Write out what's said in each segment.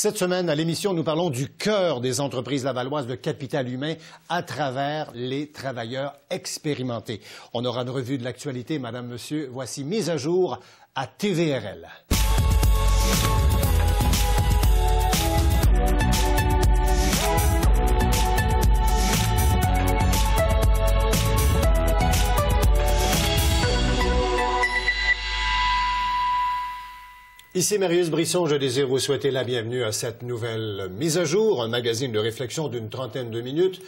Cette semaine, à l'émission, nous parlons du cœur des entreprises lavalloises de capital humain à travers les travailleurs expérimentés. On aura une revue de l'actualité, Madame, Monsieur. Voici Mise à jour à TVRL. Ici Marius Brisson, je désire vous souhaiter la bienvenue à cette nouvelle mise à jour, un magazine de réflexion d'une trentaine de minutes,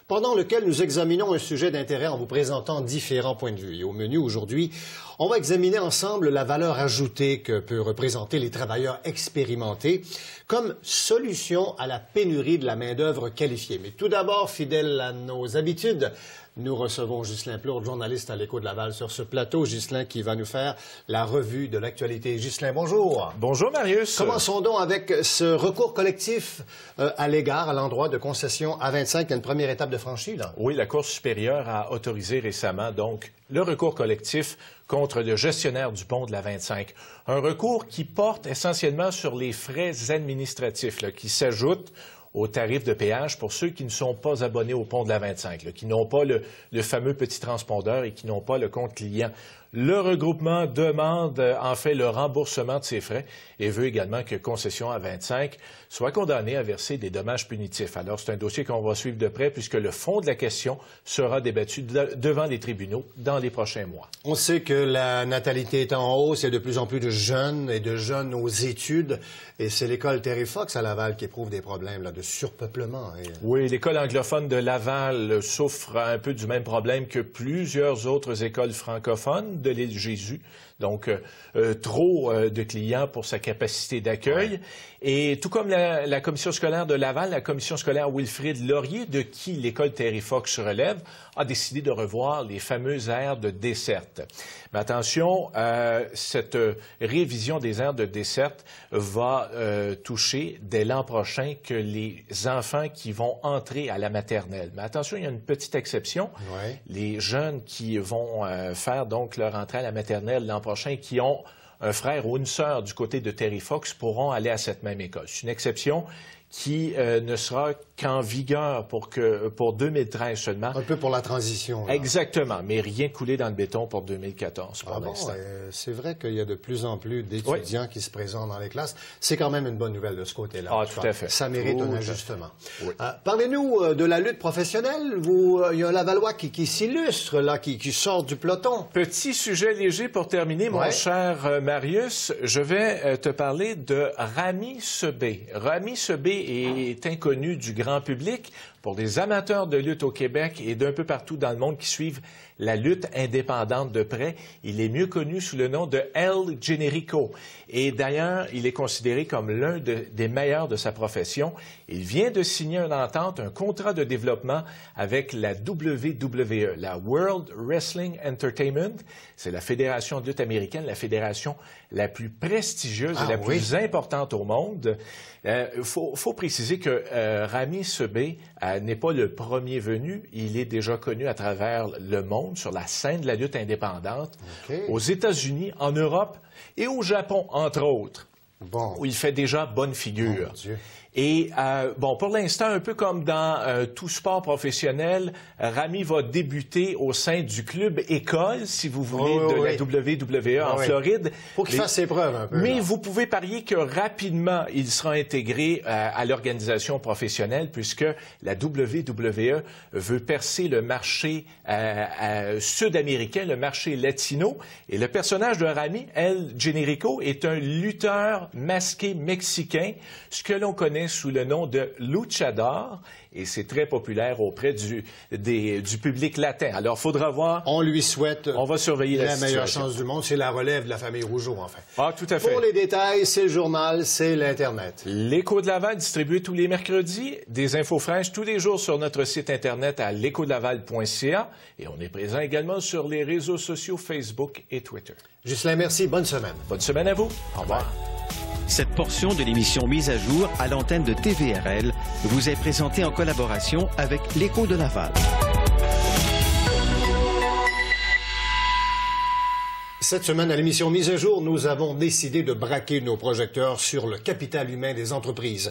pendant lequel nous examinons un sujet d'intérêt en vous présentant différents points de vue. Et au menu aujourd'hui, on va examiner ensemble la valeur ajoutée que peut représenter les travailleurs expérimentés comme solution à la pénurie de la main-d'œuvre qualifiée. Mais tout d'abord, fidèle à nos habitudes, nous recevons Ghislain Plourde, journaliste à l'Écho de Laval, sur ce plateau. Ghislain qui va nous faire la revue de l'actualité. Ghislain, bonjour. Bonjour, Marius. Commençons donc avec ce recours collectif à l'endroit de concession A25. Il y a une première étape de franchie, là. Oui, la Cour supérieure a autorisé récemment, donc, le recours collectif contre le gestionnaire du pont de la 25. Un recours qui porte essentiellement sur les frais administratifs là, qui s'ajoutent au tarif de péage pour ceux qui ne sont pas abonnés au pont de la 25, là, qui n'ont pas le fameux petit transpondeur et qui n'ont pas le compte client. Le regroupement demande en fait le remboursement de ces frais et veut également que Concession A25 soit condamnée à verser des dommages punitifs. Alors, c'est un dossier qu'on va suivre de près puisque le fond de la question sera débattu devant les tribunaux dans les prochains mois. On sait que la natalité est en hausse, il y a de plus en plus de jeunes et de jeunes aux études. Et c'est l'école Terry Fox à Laval qui éprouve des problèmes là, de surpeuplement. Oui, l'école anglophone de Laval souffre un peu du même problème que plusieurs autres écoles francophones de l'île Jésus. Donc, trop de clients pour sa capacité d'accueil. Ouais. Et tout comme la commission scolaire de Laval, la commission scolaire Wilfrid Laurier, de qui l'école Terry Fox relève, a décidé de revoir les fameuses aires de desserte. Mais attention, cette révision des aires de desserte va toucher dès l'an prochain que les enfants qui vont entrer à la maternelle. Mais attention, il y a une petite exception. Ouais. Les jeunes qui vont faire donc leur entrée à la maternelle l'an prochain, qui ont un frère ou une sœur du côté de Terry Fox, pourront aller à cette même école. C'est une exception qui ne sera qu'en vigueur pour 2013 seulement. Un peu pour la transition. Là. Exactement, mais rien coulé dans le béton pour 2014 pour l'instant. C'est vrai qu'il y a de plus en plus d'étudiants qui se présentent dans les classes. C'est quand même une bonne nouvelle de ce côté-là. Ah, tout à fait. Ça mérite un ajustement. Oui. Parlez-nous de la lutte professionnelle. Il y a un Lavallois qui s'illustre, là, qui sort du peloton. Petit sujet léger pour terminer, mon cher Marius. Je vais te parler de Rami Sebé. Rami Sebé est inconnu du grand public pour des amateurs de lutte au Québec et d'un peu partout dans le monde qui suivent la lutte indépendante de près. Il est mieux connu sous le nom de El Generico. Et d'ailleurs, il est considéré comme l'un des meilleurs de sa profession. Il vient de signer une entente, un contrat de développement avec la WWE, la World Wrestling Entertainment. C'est la fédération de lutte américaine, la fédération la plus prestigieuse et la plus importante au monde. Faut préciser que Rami Sebé n'est pas le premier venu. Il est déjà connu à travers le monde sur la scène de la lutte indépendante, aux États-Unis, en Europe et au Japon, entre autres, où il fait déjà bonne figure. Mon Dieu. Et, pour l'instant, un peu comme dans tout sport professionnel, Rami va débuter au sein du club école, si vous voulez, la WWE en Floride. Faut qu'il fasse ses preuves un peu. Mais vous pouvez parier que rapidement, il sera intégré à l'organisation professionnelle, puisque la WWE veut percer le marché sud-américain, le marché latino. Et le personnage de Rami, El Generico, est un lutteur masqué mexicain, ce que l'on connaît sous le nom de luchador, et c'est très populaire auprès du public latin. Alors, il faudra voir. On lui souhaite on va surveiller la meilleure chance du monde. C'est la relève de la famille Rougeau, en fait. Ah, tout à fait. Pour les détails, c'est le journal, c'est l'Internet. L'Écho de Laval, distribué tous les mercredis. Des infos fraîches tous les jours sur notre site Internet à l'échodelaval.ca. Et on est présent également sur les réseaux sociaux Facebook et Twitter. Ghislain, merci. Bonne semaine. Bonne semaine à vous. Au revoir. Cette portion de l'émission Mise à jour à l'antenne de TVRL vous est présentée en collaboration avec l'Écho de Laval. Cette semaine, à l'émission Mise à jour, nous avons décidé de braquer nos projecteurs sur le capital humain des entreprises.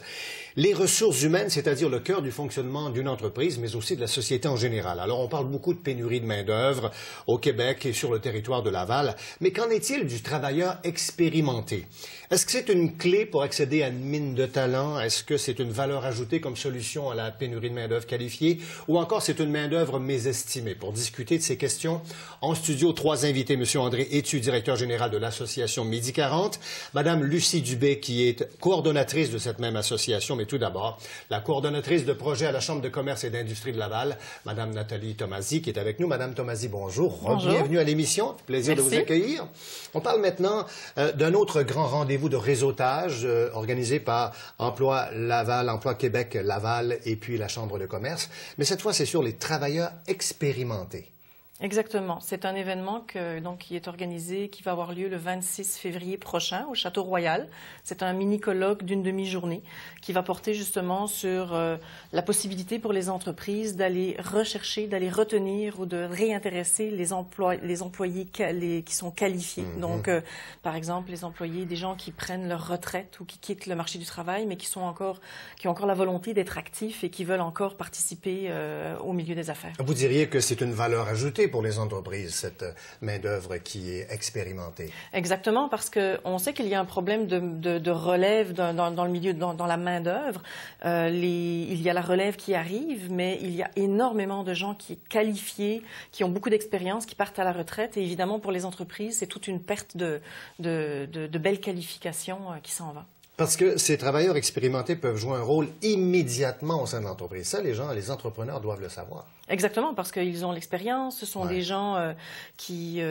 Les ressources humaines, c'est-à-dire le cœur du fonctionnement d'une entreprise, mais aussi de la société en général. Alors, on parle beaucoup de pénurie de main-d'œuvre au Québec et sur le territoire de Laval. Mais qu'en est-il du travailleur expérimenté? Est-ce que c'est une clé pour accéder à une mine de talent? Est-ce que c'est une valeur ajoutée comme solution à la pénurie de main-d'œuvre qualifiée? Ou encore, c'est une main-d'œuvre mésestimée? Pour discuter de ces questions, en studio, trois invités. Monsieur André Étu, directeur général de l'association Midi 40. Madame Lucie Dubé, qui est coordonnatrice de cette même association. Mais tout d'abord, la coordonnatrice de projet à la Chambre de commerce et d'industrie de Laval, Madame Nathalie Tomasi, qui est avec nous. Madame Tomasi, bonjour. Bonjour. Bienvenue à l'émission. Plaisir de vous accueillir. On parle maintenant d'un autre grand rendez-vous de réseautage organisé par Emploi Laval, Emploi Québec Laval et puis la Chambre de commerce. Mais cette fois, c'est sur les travailleurs expérimentés. Exactement. C'est un événement qui est organisé, qui va avoir lieu le 26 février prochain au Château Royal. C'est un mini-colloque d'une demi-journée qui va porter justement sur la possibilité pour les entreprises d'aller rechercher, d'aller retenir ou de réintéresser les employés qui sont qualifiés. Donc, par exemple, les employés, des gens qui prennent leur retraite ou qui quittent le marché du travail, mais qui ont encore la volonté d'être actifs et qui veulent encore participer au milieu des affaires. Vous diriez que c'est une valeur ajoutée pour les entreprises, cette main-d'œuvre qui est expérimentée. Exactement, parce qu'on sait qu'il y a un problème de relève dans le milieu, dans la main-d'œuvre. Il y a la relève qui arrive, mais il y a énormément de gens qui sont qualifiés, qui ont beaucoup d'expérience, qui partent à la retraite. Et évidemment, pour les entreprises, c'est toute une perte de belles qualifications qui s'en va. Parce que ces travailleurs expérimentés peuvent jouer un rôle immédiatement au sein de l'entreprise. Ça, les entrepreneurs doivent le savoir. Exactement, parce qu'ils ont l'expérience. Ce sont des gens qui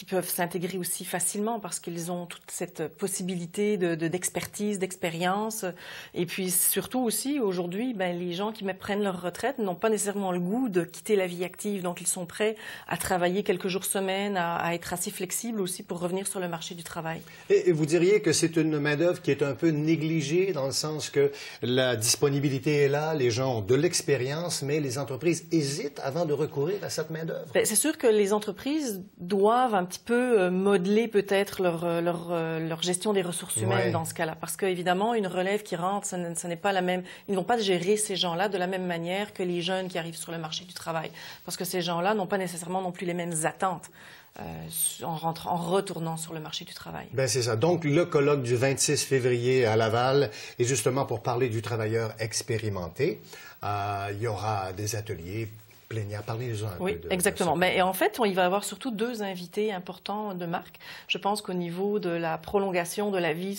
peuvent s'intégrer aussi facilement parce qu'ils ont toute cette possibilité d'expertise, d'expérience. Et puis surtout aussi, aujourd'hui, les gens qui prennent leur retraite n'ont pas nécessairement le goût de quitter la vie active. Donc, ils sont prêts à travailler quelques jours semaine, à être assez flexibles aussi pour revenir sur le marché du travail. Et vous diriez que c'est une main-d'œuvre qui est un peu négligée dans le sens que la disponibilité est là, les gens ont de l'expérience, mais les entreprises hésitent avant de recourir à cette main-d'œuvre. C'est sûr que les entreprises doivent un petit peu modeler peut-être leur gestion des ressources humaines dans ce cas-là. Parce qu'évidemment, une relève qui rentre, ce n'est pas la même. Ils n'ont pas géré ces gens-là de la même manière que les jeunes qui arrivent sur le marché du travail. Parce que ces gens-là n'ont pas nécessairement non plus les mêmes attentes. En retournant sur le marché du travail. C'est ça. Donc, le colloque du 26 février à Laval est justement pour parler du travailleur expérimenté. Il y aura des ateliers plénières. Parlez-en un peu. Oui, exactement. Et en fait, il va y avoir surtout deux invités importants de marque. Je pense qu'au niveau de la prolongation de la vie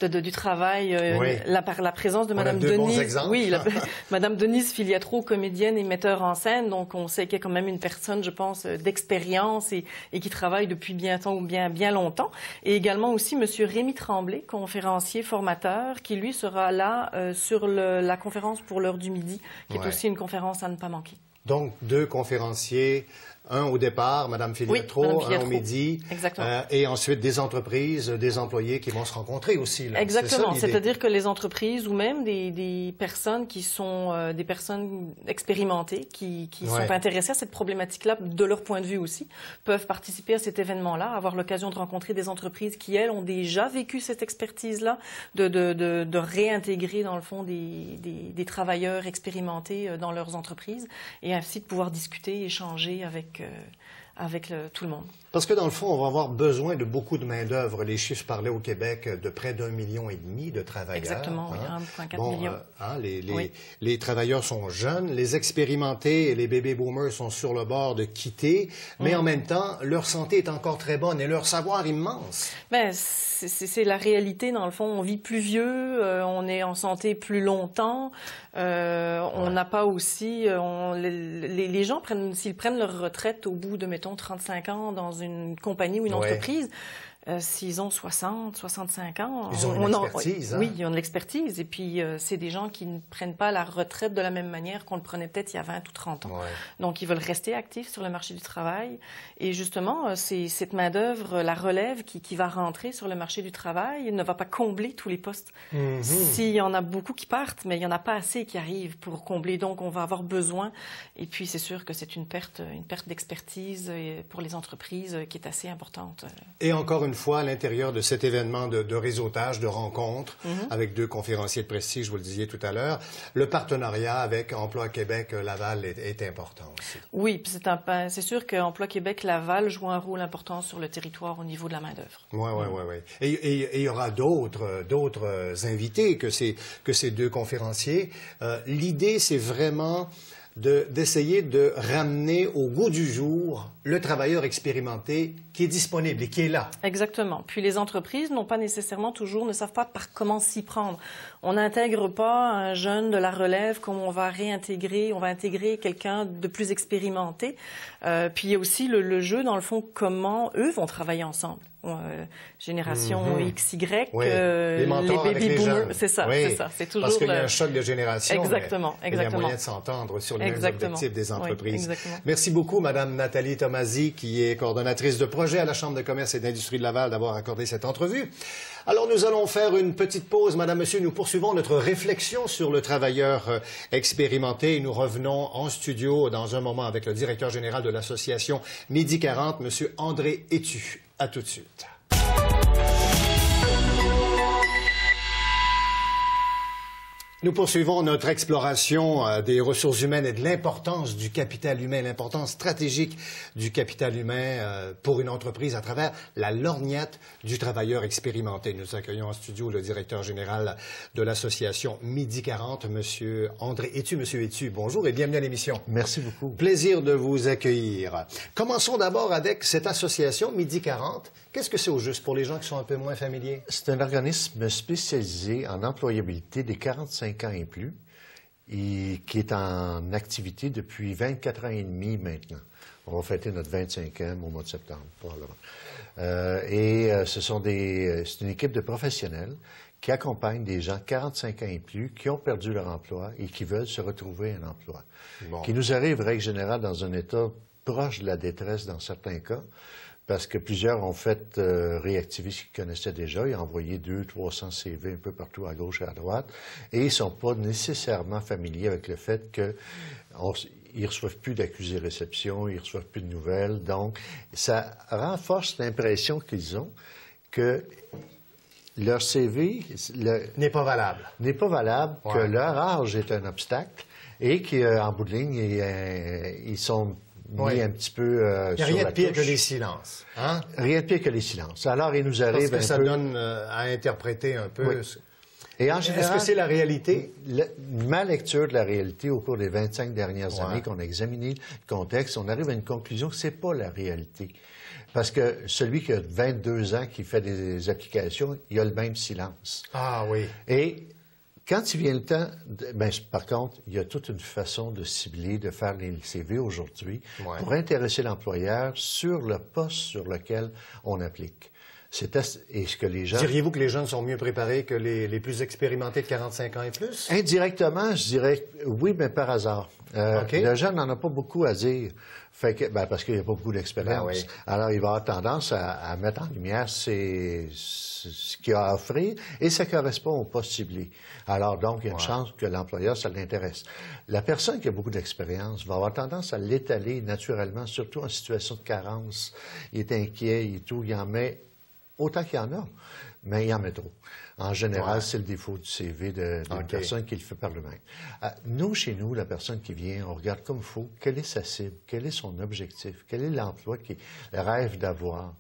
du travail, la présence de Mme Denise, Mme Denise Filiatro, comédienne et metteur en scène. Donc, on sait qu'il y a quand même une personne, je pense, d'expérience et qui travaille depuis bien longtemps. Et également aussi M. Rémi Tremblay, conférencier formateur, qui lui sera là sur la conférence pour l'heure du midi, qui est aussi une conférence à ne pas manquer. Donc, deux conférenciers, un au départ, Mme Filiatro, un au midi, et ensuite des entreprises, des employés qui vont se rencontrer aussi. Là. Exactement, c'est-à-dire que les entreprises ou même des personnes qui sont des personnes expérimentées, qui sont intéressées à cette problématique-là, de leur point de vue aussi, peuvent participer à cet événement-là, avoir l'occasion de rencontrer des entreprises qui, elles, ont déjà vécu cette expertise-là, de réintégrer, dans le fond, des travailleurs expérimentés dans leurs entreprises, et ainsi de pouvoir discuter, échanger avec tout le monde. Parce que dans le fond, on va avoir besoin de beaucoup de main-d'œuvre. Les chiffres parlaient au Québec de près d'1,5 million de travailleurs. Exactement, 1,4 million. Les travailleurs sont jeunes, les expérimentés et les baby boomers sont sur le bord de quitter, mais en même temps, leur santé est encore très bonne et leur savoir immense. C'est la réalité, dans le fond. On vit plus vieux, on est en santé plus longtemps, on n'a pas aussi... les gens, s'ils prennent leur retraite au bout de, mettons, 35 ans dans une compagnie ou une entreprise, s'ils ont 60, 65 ans... Ils ont une expertise. Oui, ils ont de l'expertise. Et puis, c'est des gens qui ne prennent pas la retraite de la même manière qu'on le prenait peut-être il y a 20 ou 30 ans. Ouais. Donc, ils veulent rester actifs sur le marché du travail. Et justement, c'est cette main-d'œuvre, la relève qui va rentrer sur le marché du travail, ne va pas combler tous les postes. S'il y en a beaucoup qui partent, mais il n'y en a pas assez qui arrivent pour combler. Donc, on va avoir besoin. Et puis, c'est sûr que c'est une perte d'expertise pour les entreprises qui est assez importante. Et encore une fois, à l'intérieur de cet événement de réseautage, de rencontre, avec 2 conférenciers de prestige, vous le disiez tout à l'heure, le partenariat avec Emploi Québec Laval est important aussi. Oui, c'est sûr qu'Emploi Québec Laval joue un rôle important sur le territoire au niveau de la main-d'œuvre. Oui. Et il y aura d'autres invités que ces 2 conférenciers. L'idée, c'est vraiment d'essayer de ramener au goût du jour le travailleur expérimenté qui est disponible et qui est là. Exactement. Puis les entreprises ne savent pas par comment s'y prendre. On n'intègre pas un jeune de la relève comme on va intégrer quelqu'un de plus expérimenté. Puis il y a aussi le jeu, dans le fond, comment eux vont travailler ensemble. Génération XY, les baby boomers, c'est ça, c'est toujours... Parce qu'il y a un choc de génération. Exactement. Il y a moyen de s'entendre sur les mêmes objectifs des entreprises. Merci beaucoup, Madame Nathalie Tomasi, qui est coordonnatrice de projet à la Chambre de commerce et d'industrie de Laval, d'avoir accordé cette entrevue. Alors, nous allons faire une petite pause, Madame, Monsieur. Nous poursuivons notre réflexion sur le travailleur expérimenté et nous revenons en studio dans un moment avec le directeur général de l'association Midi 40, Monsieur André Hétu. À tout de suite. Nous poursuivons notre exploration des ressources humaines et de l'importance du capital humain, l'importance stratégique du capital humain pour une entreprise à travers la lorgnette du travailleur expérimenté. Nous accueillons en studio le directeur général de l'association Midi 40, M. André Hétu. Monsieur Hétu, bonjour et bienvenue à l'émission. Merci beaucoup. Plaisir de vous accueillir. Commençons d'abord avec cette association Midi 40. Qu'est-ce que c'est au juste pour les gens qui sont un peu moins familiers? C'est un organisme spécialisé en employabilité des 45 ans et plus et qui est en activité depuis 24 ans et demi maintenant. On va fêter notre 25e au mois de septembre, probablement. C'est une équipe de professionnels qui Accompagne des gens 45 ans et plus qui ont perdu leur emploi et qui veulent se retrouver un emploi. Bon. Qui nous arrive, règle générale, dans un état proche de la détresse dans certains cas, parce que plusieurs ont fait réactiver ce qu'ils connaissaient déjà. Ils ont envoyé 200-300 CV un peu partout à gauche et à droite, et ils ne sont pas nécessairement familiers avec le fait qu'ils ne reçoivent plus d'accusés-réception, ils ne reçoivent plus de nouvelles. Donc, ça renforce l'impression qu'ils ont que leur CV n'est pas valable. N'est pas valable, ouais. Que leur âge est un obstacle et qu'en bout de ligne, ils sont mis un petit peu il n'y a rien de pire que les silences. Hein? Rien de pire que les silences. Alors, il nous arrive parce que ça donne à interpréter un peu. Oui. Et en général, est-ce que c'est la réalité? Ma lecture de la réalité au cours des 25 dernières années qu'on a examiné le contexte, on arrive à une conclusion que ce n'est pas la réalité. Parce que celui qui a 22 ans qui fait des applications, il a le même silence. Ah oui. Et quand il vient le temps, par contre, il y a toute une façon de cibler, de faire les CV aujourd'hui pour intéresser l'employeur sur le poste sur lequel on applique. Est-ce que les gens... Diriez-vous que les jeunes sont mieux préparés que les plus expérimentés de 45 ans et plus? Indirectement, je dirais oui, mais par hasard. Le jeune n'en a pas beaucoup à dire, parce qu'il n'y a pas beaucoup d'expérience. Oui. Alors, il va avoir tendance à mettre en lumière ce qu'il a à offrir et ça correspond au poste ciblé. Alors, donc, il y a une chance que l'employeur, ça l'intéresse. La personne qui a beaucoup d'expérience va avoir tendance à l'étaler naturellement, surtout en situation de carence. Il est inquiet et tout, il en met autant qu'il y en a, mais il y en met trop. En général, c'est le défaut du CV d'une personne qui le fait par lui-même. Nous, chez nous, la personne qui vient, on regarde comme il faut, quelle est sa cible, quel est son objectif, quel est l'emploi qu'il rêve d'avoir.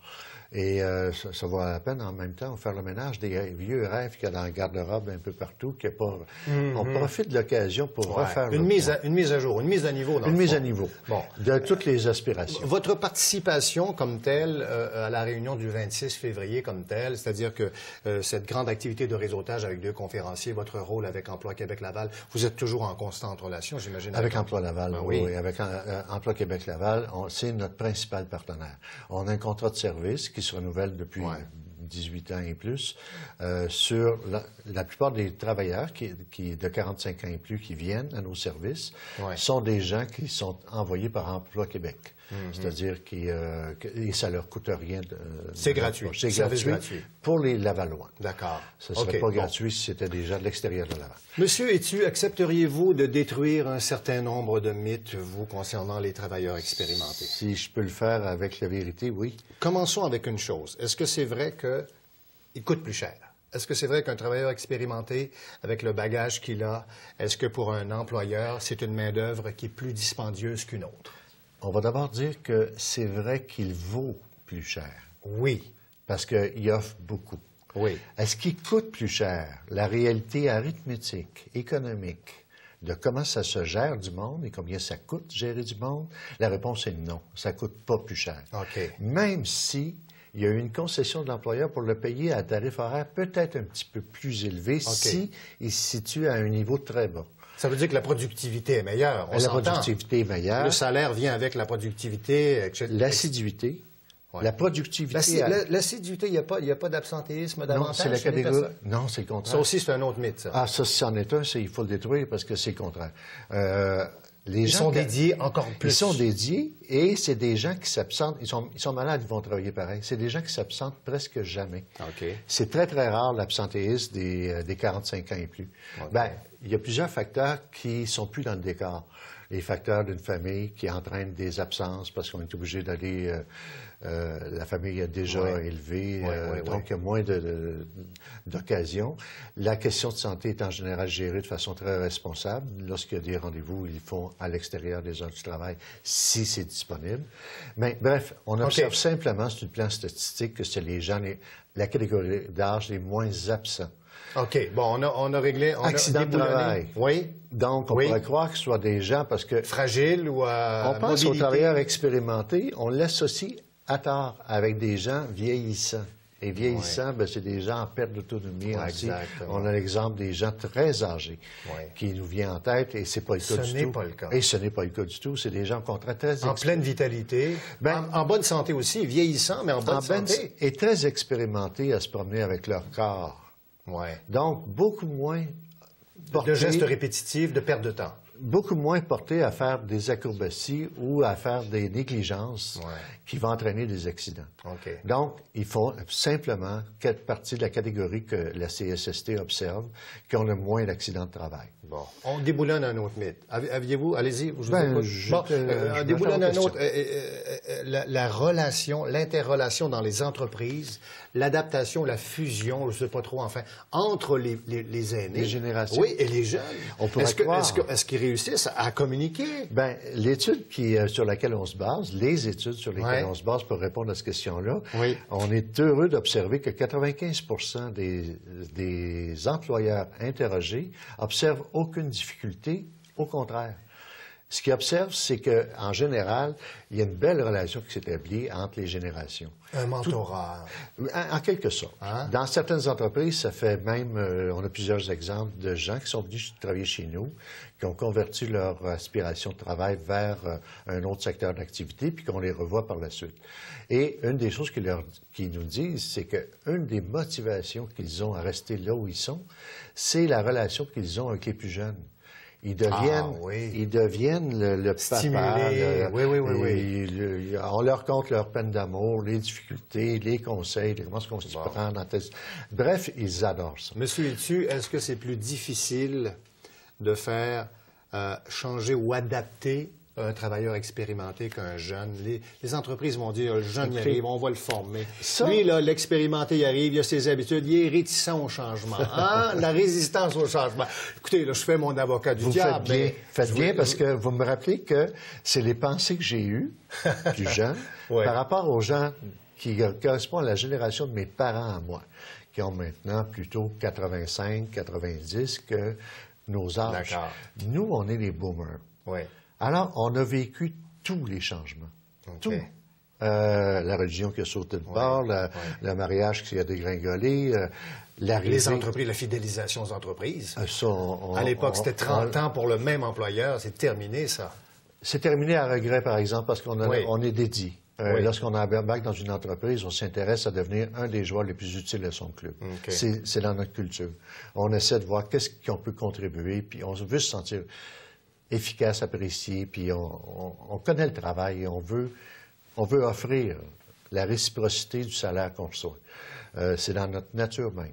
Et ça vaut la peine, en même temps, de faire le ménage des vieux rêves qu'il y a dans le garde-robe un peu partout, qu'il n'y a pas... On profite de l'occasion pour refaire une mise à jour, une mise à niveau. Une mise à niveau de toutes les aspirations. Votre participation comme telle à la réunion du 26 février comme telle, c'est-à-dire que cette grande activité de réseautage avec 2 conférenciers, votre rôle avec Emploi Québec Laval, vous êtes toujours en constante relation, j'imagine? Avec Emploi Laval, oui. Avec Emploi Québec Laval, c'est notre principal partenaire. On a un contrat de service qui se renouvelle depuis 18 ans et plus, sur la plupart des travailleurs qui de 45 ans et plus qui viennent à nos services sont des gens qui sont envoyés par Emploi Québec. C'est-à-dire que ça leur coûte rien. C'est gratuit. C'est gratuit pour les Lavallois. D'accord. Ce ne serait pas gratuit si c'était déjà de l'extérieur de Laval. Monsieur Etu, accepteriez-vous de détruire un certain nombre de mythes, vous, concernant les travailleurs expérimentés? Si je peux le faire avec la vérité, oui. Commençons avec une chose. Est-ce que c'est vrai qu'il coûte plus cher? Est-ce que c'est vrai qu'un travailleur expérimenté, avec le bagage qu'il a, est-ce que pour un employeur, c'est une main-d'œuvre qui est plus dispendieuse qu'une autre? On va d'abord dire que c'est vrai qu'il vaut plus cher. Oui. Parce qu'il offre beaucoup. Oui. Est-ce qu'il coûte plus cher? La réalité arithmétique, économique, de comment ça se gère du monde et combien ça coûte gérer du monde, la réponse est non. Ça ne coûte pas plus cher. OK. Même si il y a eu une concession de l'employeur pour le payer à tarif horaire peut-être un petit peu plus élevé si il se situe à un niveau très bas. Ça veut dire que la productivité est meilleure. La productivité est meilleure. Le salaire vient avec la productivité, etc. L'assiduité. Ouais. La productivité. L'assiduité, il n'y a pas d'absentéisme davantage? Non, c'est la catégorie. Non, c'est le contraire. Ça aussi, c'est un autre mythe, ça. Ah, ça, c'en est un, il faut le détruire parce que c'est le contraire. Ils sont dédiés encore plus. Ils sont dédiés et c'est des gens qui s'absentent. Ils sont malades, ils vont travailler pareil. C'est des gens qui s'absentent presque jamais. Okay. C'est très, très rare l'absentéisme des 45 ans et plus. Okay. Bien, il y a plusieurs facteurs qui sont plus dans le décor. Les facteurs d'une famille qui entraînent des absences parce qu'on est obligé d'aller... la famille est déjà élevée, donc il y a moins d'occasions. La question de santé est en général gérée de façon très responsable. Lorsqu'il y a des rendez-vous, ils font à l'extérieur des heures du travail, si c'est disponible. Mais bref, on observe simplement, sur le plan statistique, que c'est les gens, la catégorie d'âge les moins absents. OK. Bon, on a réglé... Accident de travail. Oui. Donc, on pourrait croire que ce soit des gens parce que... Fragiles ou à on pense aux travailleurs expérimentés, on l'associe à tort avec des gens vieillissants. Et vieillissants, c'est des gens en perte d'autonomie aussi. On a l'exemple des gens très âgés qui nous vient en tête et c'est pas le cas du tout. Ce n'est pas le cas. Et ce n'est pas le cas du tout. C'est des gens au contraire très en pleine vitalité, en bonne santé aussi, vieillissants, mais en bonne santé. Et très expérimentés à se promener avec leur corps. Donc, beaucoup moins de gestes répétitifs, de perte de temps. Beaucoup moins portés à faire des acrobaties ou à faire des négligences qui vont entraîner des accidents. Donc, ils font simplement partie de la catégorie que la CSST observe, qui ont le moins d'accidents de travail. Bon. On déboulonne un autre mythe. Aviez-vous, allez-y, je vous écoute. On déboulonne un autre. L'interrelation dans les entreprises, l'adaptation, la fusion, je ne sais pas trop, enfin, entre les aînés. Les générations. Oui, et les jeunes. On pourrait croire. Est-ce qu'ils réussissent à communiquer? Bien, l'étude sur laquelle on se base, les études sur lesquelles on se base pour répondre à cette question-là, on est heureux d'observer que 95% des employeurs interrogés observent aucune difficulté, au contraire. Ce qu'ils observent, c'est qu'en général, il y a une belle relation qui s'établit entre les générations. Un mentorat. En quelque sorte. Dans certaines entreprises, ça fait même, on a plusieurs exemples de gens qui sont venus travailler chez nous, qui ont converti leur aspiration de travail vers un autre secteur d'activité, puis qu'on les revoit par la suite. Et une des choses qu'ils nous disent, c'est qu'une des motivations qu'ils ont à rester là où ils sont, c'est la relation qu'ils ont avec les plus jeunes. Ils deviennent le stimulé. Papa. On leur compte leur peine d'amour, les difficultés, les conseils, comment est-ce qu'on s'y prend dans tes... Bref, ils adorent ça. Monsieur Etu, est-ce que c'est plus difficile de faire changer ou adapter un travailleur expérimenté qu'un jeune? Les entreprises vont dire, le jeune y arrive, on va le former. Lui, là, l'expérimenté y arrive, il a ses habitudes, il est réticent au changement. La résistance au changement. Écoutez, là, je fais mon avocat du diable. Faites bien parce que vous me rappelez que c'est les pensées que j'ai eues, du jeune, par rapport aux gens qui correspondent à la génération de mes parents à moi, qui ont maintenant plutôt 85, 90 que nos âges. Nous, on est les boomers. Alors, on a vécu tous les changements. Tout. La religion qui a sauté de bord, le mariage qui a dégringolé, les entreprises, la fidélisation aux entreprises. À l'époque, c'était 30 ans pour le même employeur. C'est terminé, ça. C'est terminé à regret, par exemple, parce qu'on est dédié. Lorsqu'on embarque dans une entreprise, on s'intéresse à devenir un des joueurs les plus utiles de son club. Okay. C'est dans notre culture. On essaie de voir qu'est-ce qu'on peut contribuer, puis on veut se sentir efficace, apprécié, puis on connaît le travail et on veut offrir la réciprocité du salaire qu'on reçoit. C'est dans notre nature même.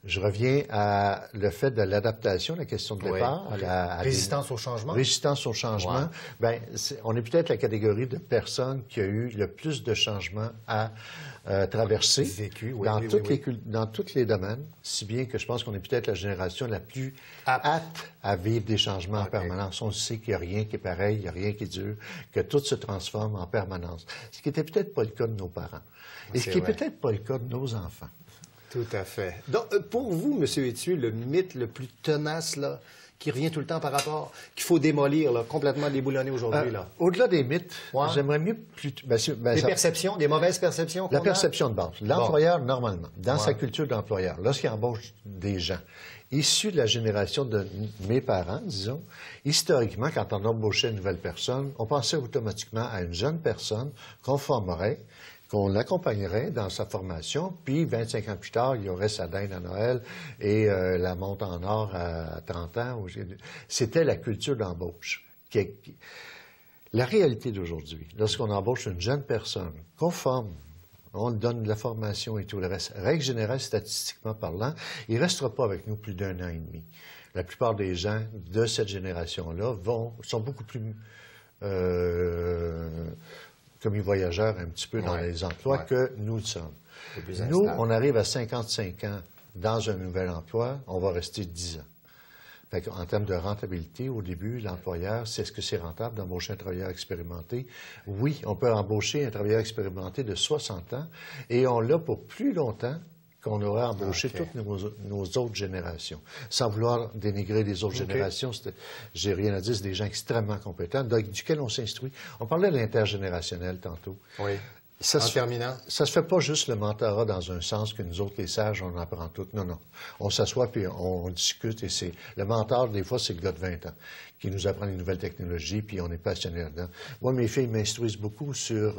Je reviens à le fait de l'adaptation, la question de départ. Résistance au changement. Résistance au changement. Ouais. On est peut-être la catégorie de personnes qui a eu le plus de changements à traverser dans tous les domaines, si bien que je pense qu'on est peut-être la génération la plus apte à vivre des changements en permanence. On sait qu'il n'y a rien qui est pareil, il n'y a rien qui dure, que tout se transforme en permanence. Ce qui n'était peut-être pas le cas de nos parents. Et ce qui n'est peut-être pas le cas de nos enfants. Tout à fait. Donc, pour vous, M. Étu, le mythe le plus tenace, là, qui revient tout le temps par rapport, qu'il faut démolir, là, complètement déboulonner aujourd'hui, là. Au-delà des mythes, j'aimerais mieux des perceptions, des mauvaises perceptions. La perception de base. L'employeur, normalement, dans sa culture d'employeur, lorsqu'il embauche des gens issus de la génération de mes parents, disons, historiquement, quand on embauchait une nouvelle personne, on pensait automatiquement à une jeune personne qu'on formerait, qu'on l'accompagnerait dans sa formation, puis 25 ans plus tard, il y aurait sa dinde à Noël et la monte en or à 30 ans. C'était la culture d'embauche. La réalité d'aujourd'hui, lorsqu'on embauche une jeune personne, qu'on forme, on donne de la formation et tout le reste, règle générale, statistiquement parlant, il ne restera pas avec nous plus d'1 an et demi. La plupart des gens de cette génération-là sont beaucoup plus commis voyageurs un petit peu dans les emplois que nous le sommes. Nous, on arrive à 55 ans dans un nouvel emploi, on va rester 10 ans. Fait en termes de rentabilité, au début, l'employeur, est-ce que c'est rentable d'embaucher un travailleur expérimenté? Oui, on peut embaucher un travailleur expérimenté de 60 ans et on l'a pour plus longtemps qu'on aurait embauché toutes nos autres générations. Sans vouloir dénigrer les autres générations, j'ai rien à dire, c'est des gens extrêmement compétents, duquel on s'instruit. On parlait de l'intergénérationnel tantôt. Oui. Terminant. Ça se fait pas juste le mentorat dans un sens que nous autres, les sages, on apprend tout. Non, non. On s'assoit puis on discute et c'est... Le mentor, des fois, c'est le gars de 20 ans qui nous apprend les nouvelles technologies puis on est passionné là-dedans. Moi, mes filles m'instruisent beaucoup sur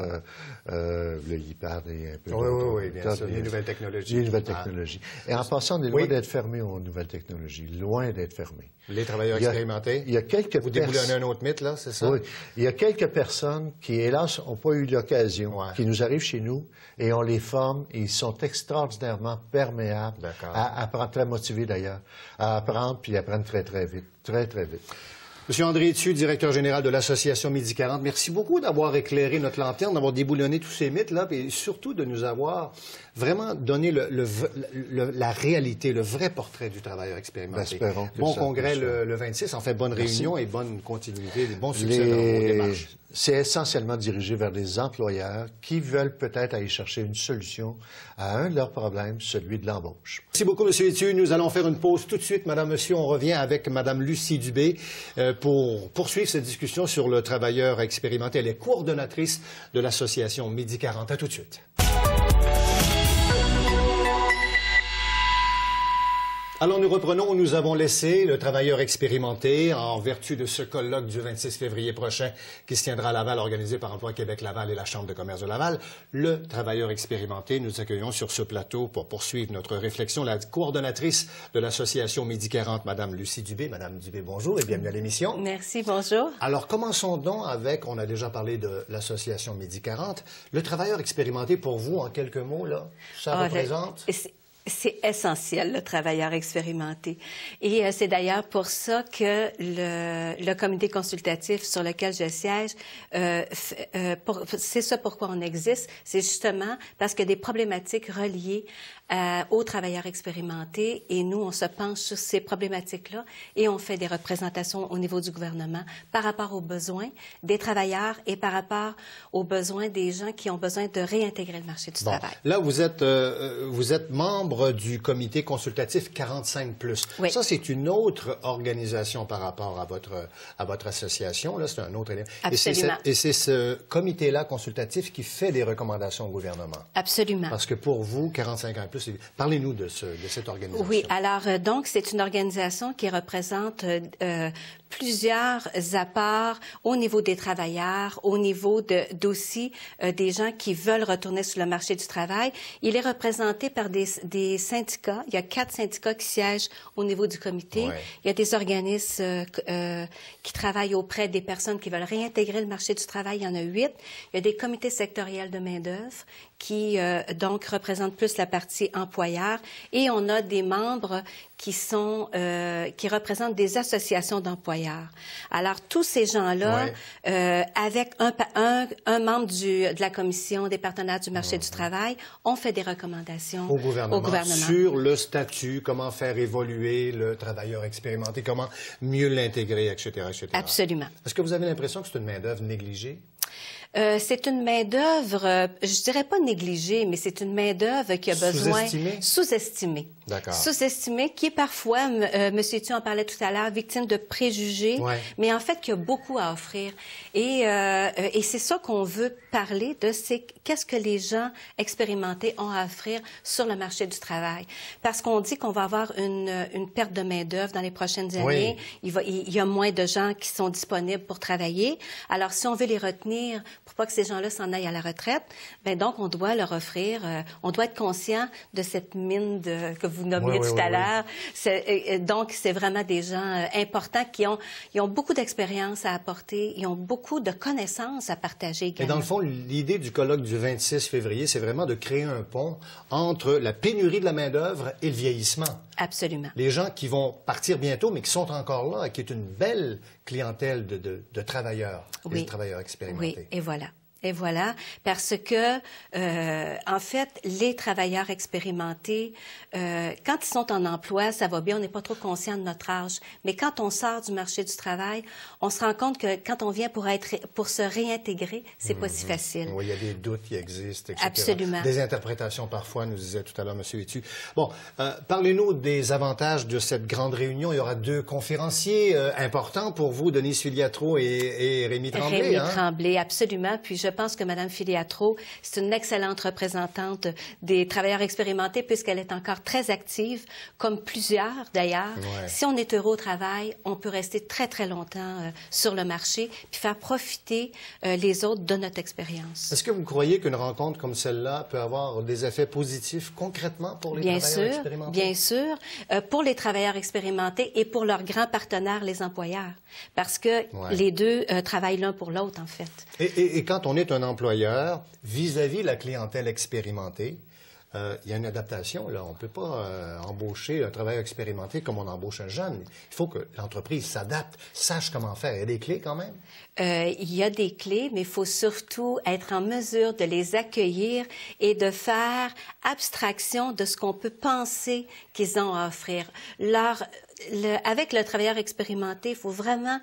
le iPad et un peu... Oui, bien sûr. Les nouvelles technologies. Les nouvelles technologies. Et en passant, on est loin d'être fermé aux nouvelles technologies. Loin d'être fermé. Les travailleurs expérimentés. Il y a quelques Vous déboulonnez un autre mythe, là, c'est ça? Oui. Il y a quelques personnes qui, hélas, n'ont pas eu l'occasion, qui nous arrivent chez nous et on les forme et ils sont extraordinairement perméables à apprendre, très motivés d'ailleurs, à apprendre puis ils apprennent très, très vite. Très, très vite. Monsieur André Étu, directeur général de l'Association Midi 40, merci beaucoup d'avoir éclairé notre lanterne, d'avoir déboulonné tous ces mythes-là, et surtout de nous avoir vraiment donné la réalité, le vrai portrait du travailleur expérimenté. Bon congrès le 26, en fait, bonne réunion et bonne continuité, bon succès dans vos démarches. C'est essentiellement dirigé vers des employeurs qui veulent peut-être aller chercher une solution à un de leurs problèmes, celui de l'embauche. Merci beaucoup, M. Étu. Nous allons faire une pause tout de suite, Madame, Monsieur. On revient avec Mme Lucie Dubé pour poursuivre cette discussion sur le travailleur expérimenté. Elle est coordonnatrice de l'Association Midi 40. À tout de suite. Alors, nous reprenons où nous avons laissé le travailleur expérimenté en vertu de ce colloque du 26 février prochain qui se tiendra à Laval, organisé par Emploi Québec Laval et la Chambre de commerce de Laval. Le travailleur expérimenté, nous accueillons sur ce plateau pour poursuivre notre réflexion la coordonnatrice de l'Association Midi 40, Mme Lucie Dubé. Madame Dubé, bonjour et bienvenue à l'émission. Merci, bonjour. Alors, commençons donc avec, on a déjà parlé de l'Association Midi 40. Le travailleur expérimenté, pour vous, en quelques mots, là, ça représente... C'est essentiel, le travailleur expérimenté. Et c'est d'ailleurs pour ça que le comité consultatif sur lequel je siège, c'est ça pourquoi on existe. C'est justement parce qu'il y a des problématiques reliées aux travailleurs expérimentés et nous, on se penche sur ces problématiques-là et on fait des représentations au niveau du gouvernement par rapport aux besoins des travailleurs et par rapport aux besoins des gens qui ont besoin de réintégrer le marché du travail. Là, vous êtes membre membre du comité consultatif 45+. Oui. Ça, c'est une autre organisation par rapport à votre association. Là, c'est un autre élément. Absolument. Et c'est ce comité-là consultatif qui fait des recommandations au gouvernement. Absolument. Parce que pour vous, 45 ans et plus, parlez-nous de cette organisation. Oui, alors donc c'est une organisation qui représente plusieurs apports au niveau des travailleurs, au niveau d'aussi des gens qui veulent retourner sur le marché du travail. Il est représenté par des syndicats. Il y a 4 syndicats qui siègent au niveau du comité. Ouais. Il y a des organismes qui travaillent auprès des personnes qui veulent réintégrer le marché du travail. Il y en a 8. Il y a des comités sectoriels de main-d'œuvre qui donc représentent plus la partie employeur. Et on a des membres qui représentent des associations d'employeurs. Alors, tous ces gens-là, ouais. Avec un membre de la Commission des partenaires du marché du travail, ont fait des recommandations au gouvernement. Sur le statut, comment faire évoluer le travailleur expérimenté, comment mieux l'intégrer, etc., etc. Absolument. Est-ce que vous avez l'impression que c'est une main-d'œuvre négligée? C'est une main-d'œuvre, je dirais pas négligée, mais c'est une main-d'œuvre qui a besoin... Sous-estimée. D'accord. Sous-estimée, qui est parfois, M. Thieu en parlait tout à l'heure, victime de préjugés, ouais. Mais en fait qui a beaucoup à offrir. Et c'est ça qu'on veut parler de, c'est qu'est-ce que les gens expérimentés ont à offrir sur le marché du travail. Parce qu'on dit qu'on va avoir une perte de main-d'œuvre dans les prochaines années. Oui. Il y a moins de gens qui sont disponibles pour travailler. Alors, si on veut les retenir pour pas que ces gens-là s'en aillent à la retraite, ben donc on doit leur offrir, on doit être conscient de cette mine que vous nommiez tout à l'heure. Donc, c'est vraiment des gens importants qui ont beaucoup d'expérience à apporter, ils ont beaucoup de connaissances à partager également. Et dans le fond, l'idée du colloque du 26 février, c'est vraiment de créer un pont entre la pénurie de la main-d'œuvre et le vieillissement. Absolument. Les gens qui vont partir bientôt, mais qui sont encore là, et qui est une belle clientèle de travailleurs, oui. Des travailleurs expérimentés. Oui, et voilà. Et voilà, parce que, en fait, les travailleurs expérimentés, quand ils sont en emploi, ça va bien, on n'est pas trop conscient de notre âge. Mais quand on sort du marché du travail, on se rend compte que quand on vient pour se réintégrer, c'est pas si facile. Oui, il y a des doutes qui existent, etc. Absolument. Des interprétations parfois, nous disait tout à l'heure M. Etu. Bon, parlez-nous des avantages de cette grande réunion. Il y aura 2 conférenciers importants pour vous, Denise Filiatro et Rémi Tremblay. Rémi Tremblay, absolument. Puis je pense que Mme Filiatro, c'est une excellente représentante des travailleurs expérimentés puisqu'elle est encore très active, comme plusieurs d'ailleurs. Ouais. Si on est heureux au travail, on peut rester très, très longtemps sur le marché puis faire profiter les autres de notre expérience. Est-ce que vous croyez qu'une rencontre comme celle-là peut avoir des effets positifs concrètement pour les travailleurs expérimentés? Bien sûr. Pour les travailleurs expérimentés et pour leurs grands partenaires, les employeurs. Parce que les deux travaillent l'un pour l'autre, en fait. Et quand on est un employeur vis-à-vis la clientèle expérimentée, il y a une adaptation. Là. On ne peut pas embaucher un travailleur expérimenté comme on embauche un jeune. Il faut que l'entreprise s'adapte, sache comment faire. Il y a des clés quand même? Il y a des clés, mais il faut surtout être en mesure de les accueillir et de faire abstraction de ce qu'on peut penser qu'ils ont à offrir. Avec le travailleur expérimenté, il faut vraiment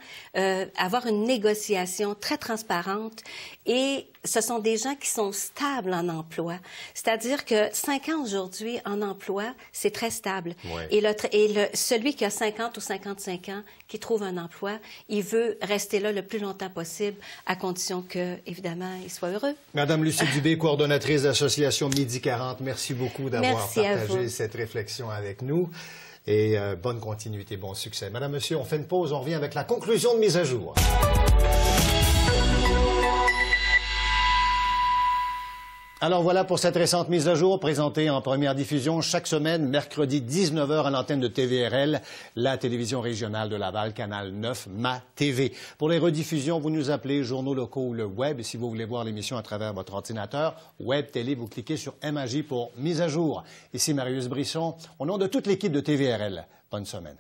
avoir une négociation très transparente et ce sont des gens qui sont stables en emploi. C'est-à-dire que 5 ans aujourd'hui en emploi, c'est très stable. Ouais. Et celui qui a 50 ou 55 ans, qui trouve un emploi, il veut rester là le plus longtemps possible, à condition que, évidemment, il soit heureux. Madame Lucie Dubé, coordonnatrice de l'association Midi 40, merci beaucoup d'avoir partagé cette réflexion avec nous. Et bonne continuité, bon succès. Madame, Monsieur, on fait une pause, on revient avec la conclusion de Mise à jour. Alors voilà pour cette récente mise à jour présentée en première diffusion chaque semaine, mercredi 19h à l'antenne de TVRL, la télévision régionale de Laval, Canal 9, Ma TV. Pour les rediffusions, vous nous appelez journaux locaux ou le web. Et si vous voulez voir l'émission à travers votre ordinateur, web, télé, vous cliquez sur MAJ pour mise à jour. Ici Marius Brisson, au nom de toute l'équipe de TVRL. Bonne semaine.